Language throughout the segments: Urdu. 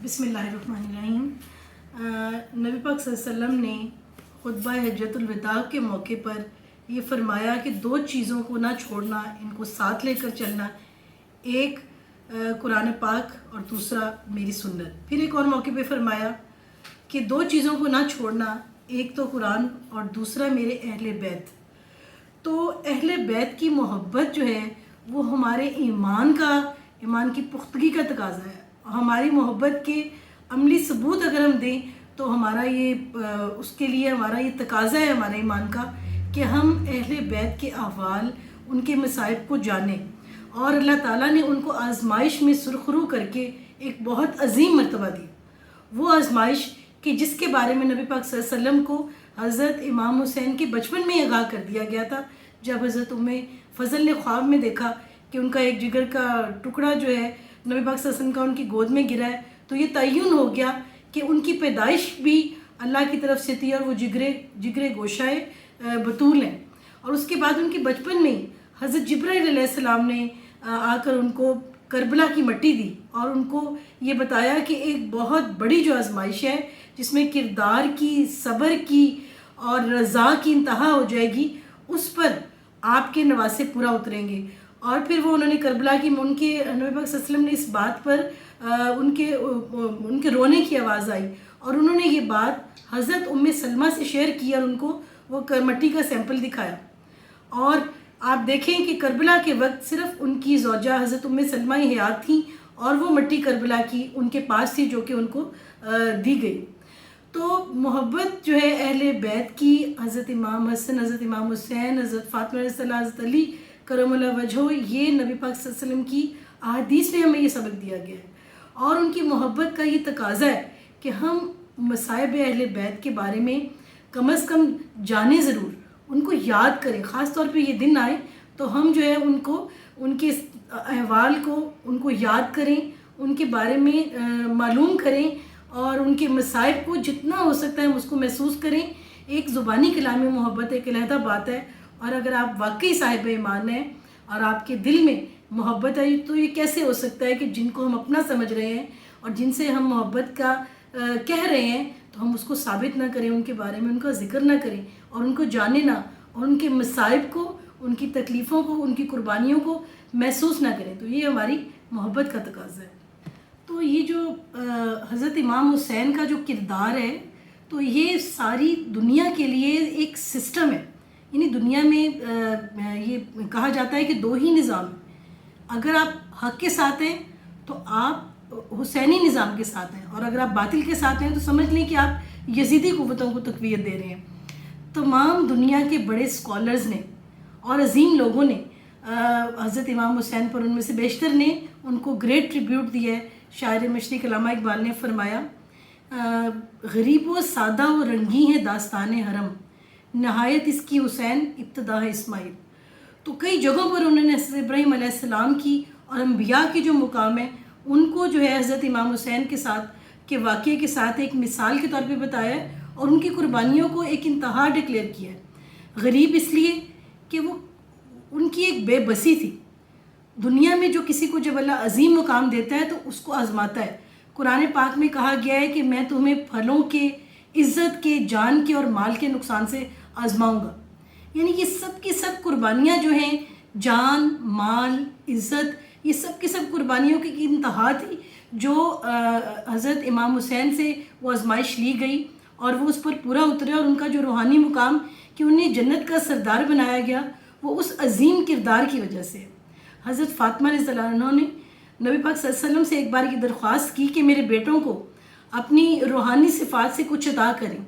بسم اللہ الرحمن الرحیم۔ نبی پاک صلی اللہ علیہ وسلم نے خطبہ حجۃ الوداع کے موقع پر یہ فرمایا کہ دو چیزوں کو نہ چھوڑنا، ان کو ساتھ لے کر چلنا، ایک قرآن پاک اور دوسرا میری سنت۔ پھر ایک اور موقع پہ فرمایا کہ دو چیزوں کو نہ چھوڑنا، ایک تو قرآن اور دوسرا میرے اہل بیت۔ تو اہل بیت کی محبت جو ہے وہ ہمارے ایمان کی پختگی کا تقاضا ہے۔ ہماری محبت کے عملی ثبوت اگر ہم دیں تو ہمارا اس کے لیے ہمارا یہ تقاضا ہے ہمارے ایمان کا کہ ہم اہل بیت کے احوال، ان کے مصائب کو جانیں، اور اللہ تعالیٰ نے ان کو آزمائش میں سرخرو کر کے ایک بہت عظیم مرتبہ دی۔ وہ آزمائش کہ جس کے بارے میں نبی پاک صلی اللہ علیہ وسلم کو حضرت امام حسین کے بچپن میں آگاہ کر دیا گیا تھا، جب حضرت فضل نے خواب میں دیکھا کہ ان کا ایک جگر کا ٹکڑا جو ہے نبی پاک صلی اللہ علیہ وسلم کا ان کی گود میں گرا ہے، تو یہ تعین ہو گیا کہ ان کی پیدائش بھی اللہ کی طرف سے تھی اور وہ جگر گوشائے بطول ہیں۔ اور اس کے بعد ان کے بچپن میں حضرت جبرائیل علیہ السلام نے آ کر ان کو کربلا کی مٹی دی اور ان کو یہ بتایا کہ ایک بہت بڑی جو آزمائش ہے جس میں کردار کی، صبر کی اور رضا کی انتہا ہو جائے گی، اس پر آپ کے نواسے پورا اتریں گے۔ اور پھر وہ انہوں نے کربلا کی ان کے نبی پاک صلی اللہ علیہ وسلم نے اس بات پر ان کے رونے کی آواز آئی اور انہوں نے یہ بات حضرت سلمہ سے شیئر کی اور ان کو وہ مٹی کا سیمپل دکھایا۔ اور آپ دیکھیں کہ کربلا کے وقت صرف ان کی زوجہ حضرت سلمہ ہی حیات تھیں اور وہ مٹی کربلا کی ان کے پاس تھی جو کہ ان کو دی گئی۔ تو محبت جو ہے اہل بیت کی، حضرت امام حسن، حضرت امام حسین، حضرت فاطمہ علیہ السلام، حضرت علی کرم اللہ وجہہ، یہ نبی پاک صلی اللہ علیہ وسلم کی احادیث میں ہمیں یہ سبق دیا گیا ہے، اور ان کی محبت کا یہ تقاضا ہے کہ ہم مصائب اہل بیت کے بارے میں کم از کم جانیں، ضرور ان کو یاد کریں۔ خاص طور پہ یہ دن آئے تو ہم جو ہے ان کے احوال کو ان کو یاد کریں، ان کے بارے میں معلوم کریں اور ان کے مصائب کو جتنا ہو سکتا ہے ہم اس کو محسوس کریں۔ ایک زبانی کلام محبت ایک علیحدہ بات ہے، اور اگر آپ واقعی صاحب ایمان ہیں اور آپ کے دل میں محبت ہے تو یہ کیسے ہو سکتا ہے کہ جن کو ہم اپنا سمجھ رہے ہیں اور جن سے ہم محبت کا کہہ رہے ہیں تو ہم اس کو ثابت نہ کریں، ان کے بارے میں ان کا ذکر نہ کریں اور ان کو جانیں نہ، اور ان کے مصائب کو، ان کی تکلیفوں کو، ان کی قربانیوں کو محسوس نہ کریں۔ تو یہ ہماری محبت کا تقاضا ہے۔ تو یہ جو حضرت امام حسین کا جو کردار ہے تو یہ ساری دنیا کے لیے ایک سسٹم ہے۔ یعنی دنیا میں یہ کہا جاتا ہے کہ دو ہی نظام ہیں، اگر آپ حق کے ساتھ ہیں تو آپ حسینی نظام کے ساتھ ہیں، اور اگر آپ باطل کے ساتھ ہیں تو سمجھ لیں کہ آپ یزیدی قوتوں کو تقویت دے رہے ہیں۔ تمام دنیا کے بڑے اسکالرز نے اور عظیم لوگوں نے حضرت امام حسین پر، ان میں سے بیشتر نے ان کو گریٹ ٹریبیوٹ دیا ہے۔ شاعر مشرق علامہ اقبال نے فرمایا، غریب و سادہ و رنگی ہے داستان حرم، نہایت اس کی حسین ابتدا ہے اسماعیل۔ تو کئی جگہوں پر انہوں نے حضرت ابراہیم علیہ السلام کی اور انبیاء کی جو مقام ہے ان کو جو ہے حضرت امام حسین کے ساتھ کے واقعے کے ساتھ ایک مثال کے طور پہ بتایا ہے، اور ان کی قربانیوں کو ایک انتہا ڈکلیئر کیا ہے۔ غریب اس لیے کہ وہ ان کی ایک بے بسی تھی۔ دنیا میں جو کسی کو جب اللہ عظیم مقام دیتا ہے تو اس کو آزماتا ہے۔ قرآن پاک میں کہا گیا ہے کہ میں تمہیں پھلوں کے، عزت کے، جان کے اور مال کے نقصان سے آزماؤں گا۔ یعنی یہ سب کی سب قربانیاں جو ہیں، جان، مال، عزت، یہ سب کی سب قربانیوں کی انتہا تھی جو حضرت امام حسین سے وہ آزمائش لی گئی اور وہ اس پر پورا اترے، اور ان کا جو روحانی مقام کہ انہیں جنت کا سردار بنایا گیا وہ اس عظیم کردار کی وجہ سے۔ حضرت فاطمہ رضی اللہ عنہ نے نبی پاک صلی اللہ علیہ وسلم سے ایک بار یہ درخواست کی کہ میرے بیٹوں کو اپنی روحانی صفات سے کچھ عطا کریں،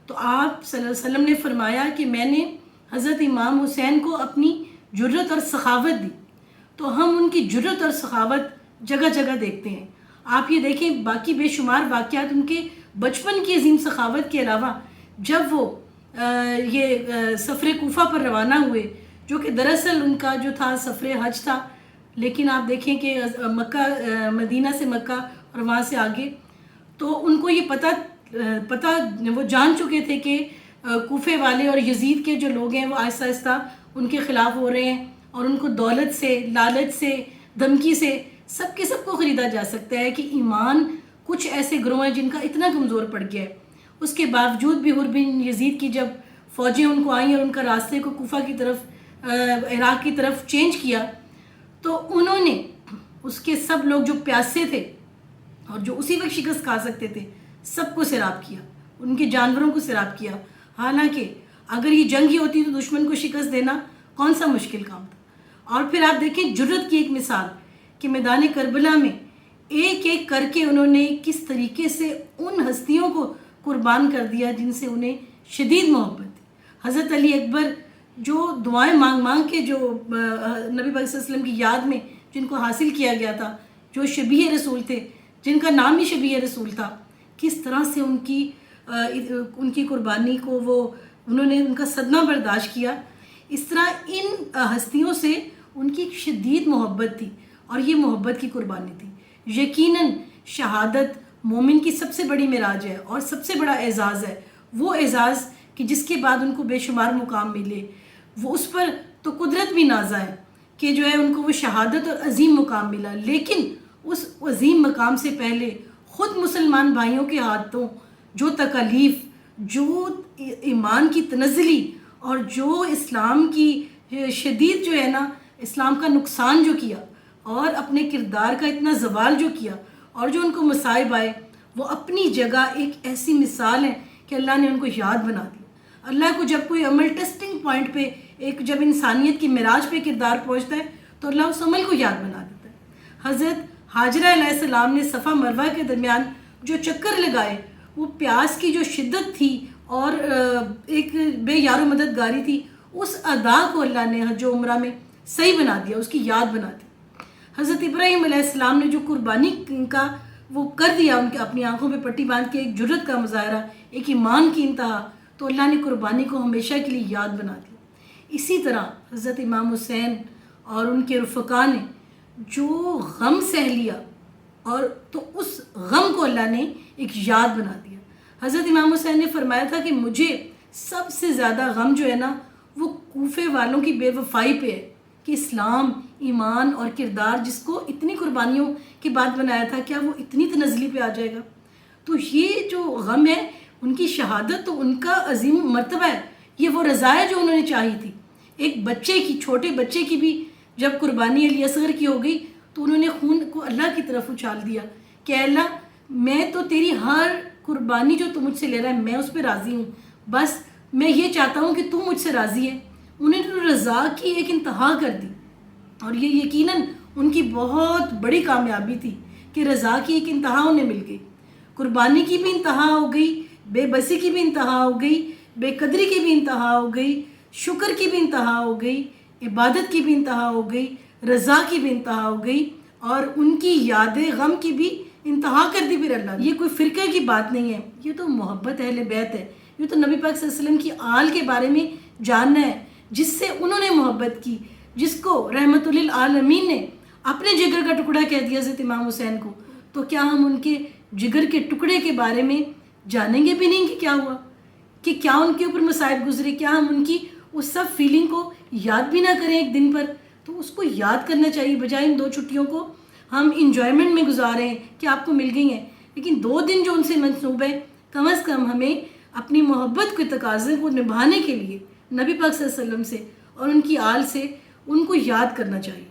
تو آپ صلی اللہ علیہ وسلم نے فرمایا کہ میں نے حضرت امام حسین کو اپنی جرت اور سخاوت دی۔ تو ہم ان کی جرت اور سخاوت جگہ جگہ دیکھتے ہیں۔ آپ یہ دیکھیں باقی بے شمار واقعات ان کے بچپن کی عظیم سخاوت کے علاوہ، جب وہ یہ سفر کوفہ پر روانہ ہوئے، جو کہ دراصل ان کا جو تھا سفر حج تھا، لیکن آپ دیکھیں کہ مدینہ سے مکہ اور وہاں سے آگے، تو ان کو یہ پتہ وہ جان چکے تھے کہ کوفے والے اور یزید کے جو لوگ ہیں وہ آہستہ آہستہ ان کے خلاف ہو رہے ہیں، اور ان کو دولت سے، لالچ سے، دھمکی سے سب کے سب کو خریدا جا سکتا ہے کہ ایمان کچھ ایسے گروہ ہیں جن کا اتنا کمزور پڑ گیا ہے، اس کے باوجود بھی حر بن یزید کی جب فوجیں ان کو آئیں اور ان کا راستے کو کوفہ کی طرف عراق کی طرف چینج کیا، تو انہوں نے اس کے سب لوگ جو پیاسے تھے اور جو اسی وقت شکست کھا سکتے تھے سب کو سیراب کیا، ان کے جانوروں کو سیراب کیا. حالانکہ اگر یہ جنگ ہی ہوتی تو دشمن کو شکست دینا کون سا مشکل کام تھا. اور پھر آپ دیکھیں جرت کی ایک مثال کہ میدان کربلا میں ایک ایک کر کے انہوں نے کس طریقے سے ان ہستیوں کو قربان کر دیا جن سے انہیں شدید محبت تھی. حضرت علی اکبر جو دعائیں مانگ مانگ کے جو نبی پاک صلی اللہ علیہ وسلم کی یاد میں جن کو حاصل کیا گیا تھا، جو شبیہ رسول تھے، جن کا نام ہی شبیہ رسول تھا، کس طرح سے ان کی قربانی کو انہوں نے ان کا صدمہ برداشت کیا. اس طرح ان ہستیوں سے ان کی ایک شدید محبت تھی اور یہ محبت کی قربانی تھی. یقیناً شہادت مومن کی سب سے بڑی معراج ہے اور سب سے بڑا اعزاز ہے، وہ اعزاز کہ جس کے بعد ان کو بے شمار مقام ملے. وہ اس پر تو قدرت بھی نازا ہے کہ جو ہے ان کو وہ شہادت اور عظیم مقام ملا، لیکن اس عظیم مقام سے پہلے خود مسلمان بھائیوں کے ہاتھوں جو تکالیف، جو ایمان کی تنزلی اور جو اسلام کی شدید جو ہے نا اسلام کا نقصان جو کیا اور اپنے کردار کا اتنا زوال جو کیا اور جو ان کو مصائب آئے، وہ اپنی جگہ ایک ایسی مثال ہے کہ اللہ نے ان کو یاد بنا دیا. اللہ کو جب کوئی عمل ٹیسٹنگ پوائنٹ پہ جب انسانیت کی معراج پہ کردار پہنچتا ہے تو اللہ اس عمل کو یاد بنا دیتا ہے. حضرت ہاجرہ علیہ السلام نے صفا مروہ کے درمیان جو چکر لگائے، وہ پیاس کی جو شدت تھی اور ایک بے یار و مددگاری تھی، اس ادا کو اللہ نے حج و عمرہ میں صحیح بنا دیا، اس کی یاد بنا دی. حضرت ابراہیم علیہ السلام نے جو قربانی کا وہ کر دیا، ان کے اپنی آنکھوں پہ پٹی باندھ کے ایک جرت کا مظاہرہ، ایک ایمان کی انتہا، تو اللہ نے قربانی کو ہمیشہ کے لیے یاد بنا دیا. اسی طرح حضرت امام حسین اور ان کے رفقا نے جو غم سہ لیا اور تو اس غم کو اللہ نے ایک یاد بنا دیا. حضرت امام حسین نے فرمایا تھا کہ مجھے سب سے زیادہ غم جو ہے نا وہ کوفے والوں کی بے وفائی پہ ہے کہ اسلام، ایمان اور کردار جس کو اتنی قربانیوں کے بعد بنایا تھا، کیا وہ اتنی تنزلی پہ آ جائے گا. تو یہ جو غم ہے، ان کی شہادت تو ان کا عظیم مرتبہ ہے، یہ وہ رضا ہے جو انہوں نے چاہی تھی. ایک بچے کی، چھوٹے بچے کی بھی جب قربانی علی اصغر کی ہو گئی تو انہوں نے خون کو اللہ کی طرف اچھال دیا کہ اللہ میں تو تیری ہر قربانی جو تو مجھ سے لے رہا ہے میں اس پہ راضی ہوں، بس میں یہ چاہتا ہوں کہ تو مجھ سے راضی ہے. انہوں نے رضا کی ایک انتہا کر دی اور یہ یقیناً ان کی بہت بڑی کامیابی تھی کہ رضا کی ایک انتہا انہیں مل گئی. قربانی کی بھی انتہا ہو گئی، بے بسی کی بھی انتہا ہو گئی، بے قدری کی بھی انتہا ہو گئی، شکر کی بھی انتہا ہو گئی، عبادت کی بھی انتہا ہو گئی، رضا کی بھی انتہا ہو گئی اور ان کی یاد غم کی بھی انتہا کر دی پھر اللہ نے. یہ کوئی فرقے کی بات نہیں ہے، یہ تو محبت اہل بیت ہے. یہ تو نبی پاک صلی اللہ علیہ وسلم کی آل کے بارے میں جاننا ہے جس سے انہوں نے محبت کی، جس کو رحمت للعالمین نے اپنے جگر کا ٹکڑا کہہ دیا حضرت امام حسین کو. تو کیا ہم ان کے جگر کے ٹکڑے کے بارے میں جانیں گے بھی نہیں کہ کیا ہوا، کہ کیا ان کے اوپر مصائب گزرے؟ کیا ہم ان کی اس سب فیلنگ کو یاد بھی نہ کریں ایک دن پر؟ تو اس کو یاد کرنا چاہیے، بجائے ان 2 چھٹیوں کو ہم انجوائمنٹ میں گزارے ہیں کہ آپ کو مل گئی ہیں، لیکن 2 دن جو ان سے منسوب ہے، کم از کم ہمیں اپنی محبت کے تقاضے کو نبھانے کے لیے نبی پاک صلی اللہ علیہ وسلم سے اور ان کی آل سے ان کو یاد کرنا چاہیے.